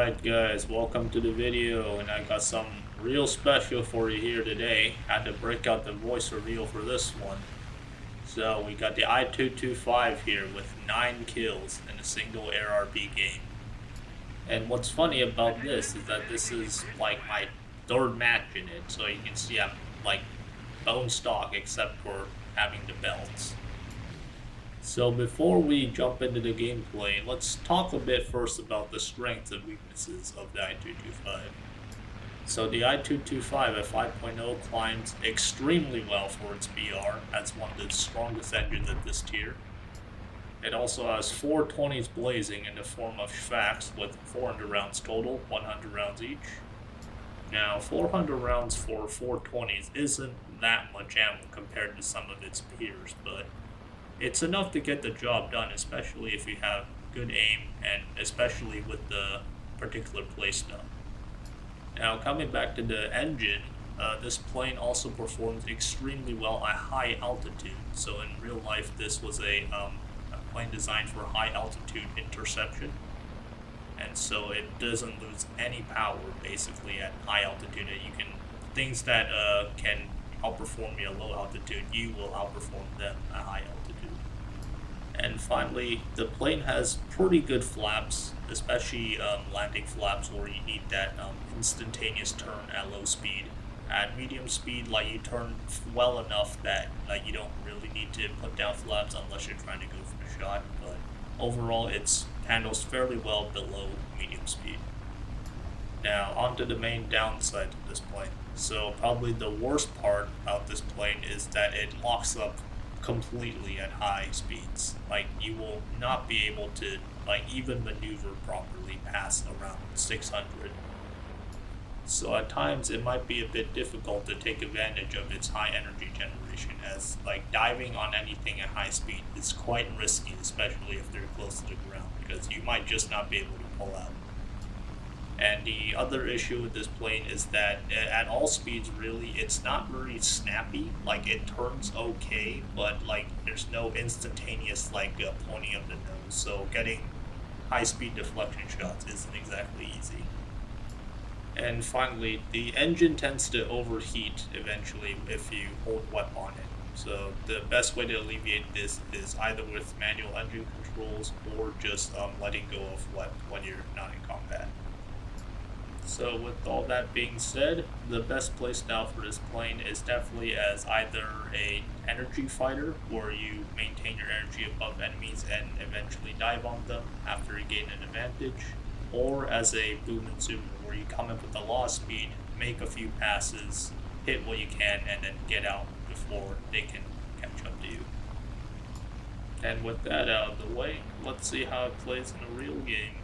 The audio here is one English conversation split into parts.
Alright guys, welcome to the video, and I got some real special for you here today. Had to break out the voice reveal for this one. So we got the I-225 here with 9 kills in a single ARP game. And what's funny about this is that this is like my third match in it, so you can see I'm like bone stock except for having the belts. So before we jump into the gameplay, let's talk a bit first about the strengths and weaknesses of the I-225. So the I-225 at 5.0 climbs extremely well for its BR, as one of the strongest engines at this tier. It also has 420s blazing in the form of Schwacks with 400 rounds total, 100 rounds each. Now 400 rounds for 420s isn't that much ammo compared to some of its peers, but it's enough to get the job done, especially if you have good aim and especially with the particular playstyle. Now, coming back to the engine, this plane also performs extremely well at high altitude. So in real life, this was a plane designed for high altitude interception, and so it doesn't lose any power basically at high altitude. And you can things that can outperform you at low altitude, you will outperform them at high altitude. And finally, the plane has pretty good flaps, especially landing flaps where you need that instantaneous turn at low speed. At medium speed, like you turn well enough that you don't really need to put down flaps unless you're trying to go for a shot. But overall, it handles fairly well below medium speed. Now, onto the main downside of this plane. So probably the worst part about this plane is that it locks up completely at high speeds. Like, you will not be able to even maneuver properly past around 600. So at times it might be a bit difficult to take advantage of its high energy generation, as diving on anything at high speed is quite risky, especially if they're close to the ground, because you might just not be able to pull out. And the other issue with this plane is that at all speeds, really, it's not very snappy. Like, it turns okay, but there's no instantaneous pointing of the nose. So getting high-speed deflection shots isn't exactly easy. And finally, the engine tends to overheat eventually if you hold wet on it. So the best way to alleviate this is either with manual engine controls or just letting go of wet when you're not in combat. So with all that being said, the best playstyle for this plane is definitely as either a energy fighter, where you maintain your energy above enemies and eventually dive on them after you gain an advantage, or as a boom and zoomer, where you come in with a lot of speed, make a few passes, hit what you can, and then get out before they can catch up to you. And with that out of the way, let's see how it plays in a real game.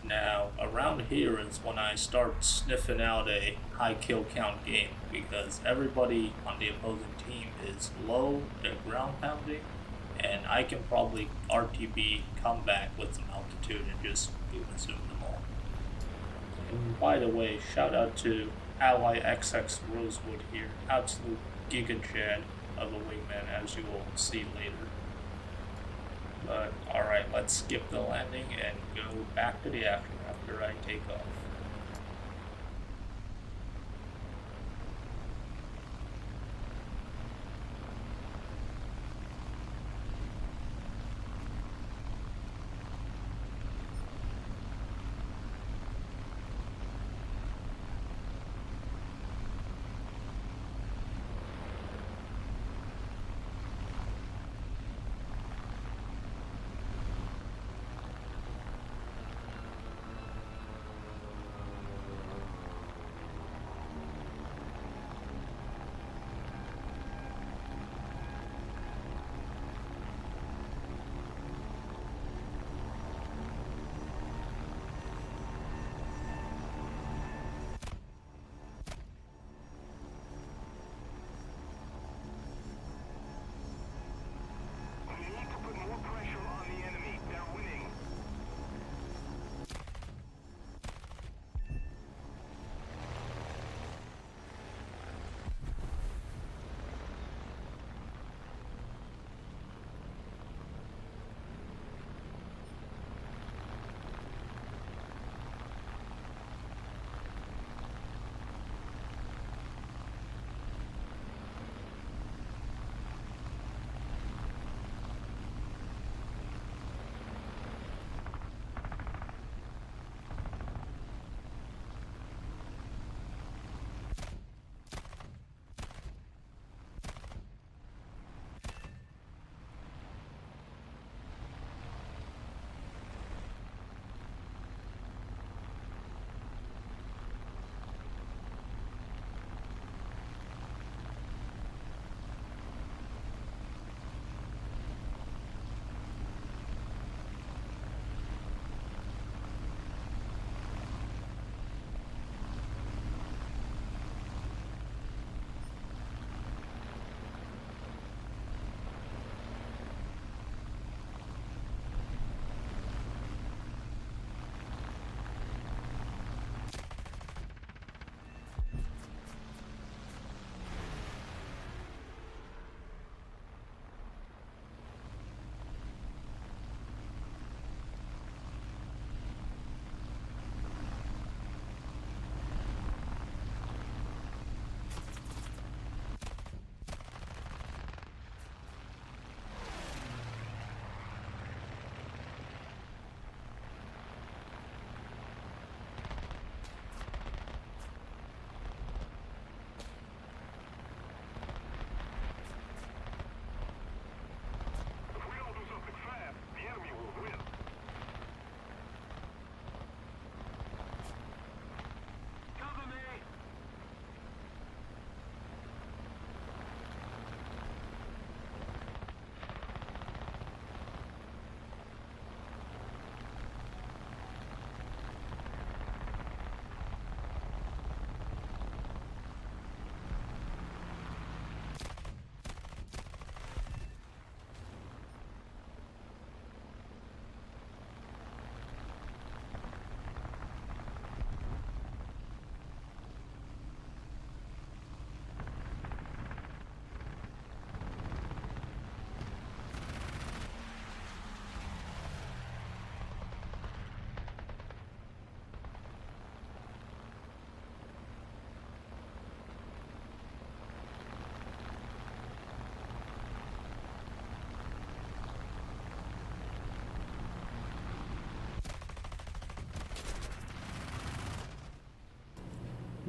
Now, around here is when I start sniffing out a high kill count game because everybody on the opposing team is low, they're ground pounding, and I can probably RTB come back with some altitude and just boom and zoom them all. And by the way, shout out to Ally XX Rosewood here, absolute giga chad of a wingman, as you will see later. But alright, let's skip the landing and go back to the action after I take off.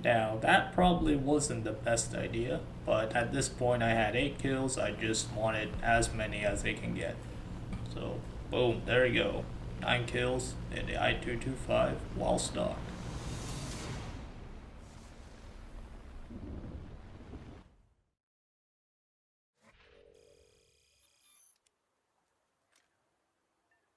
Now, that probably wasn't the best idea, but at this point I had 8 kills, I just wanted as many as I can get. So, boom, there you go. 9 kills in the I-225 while stocked.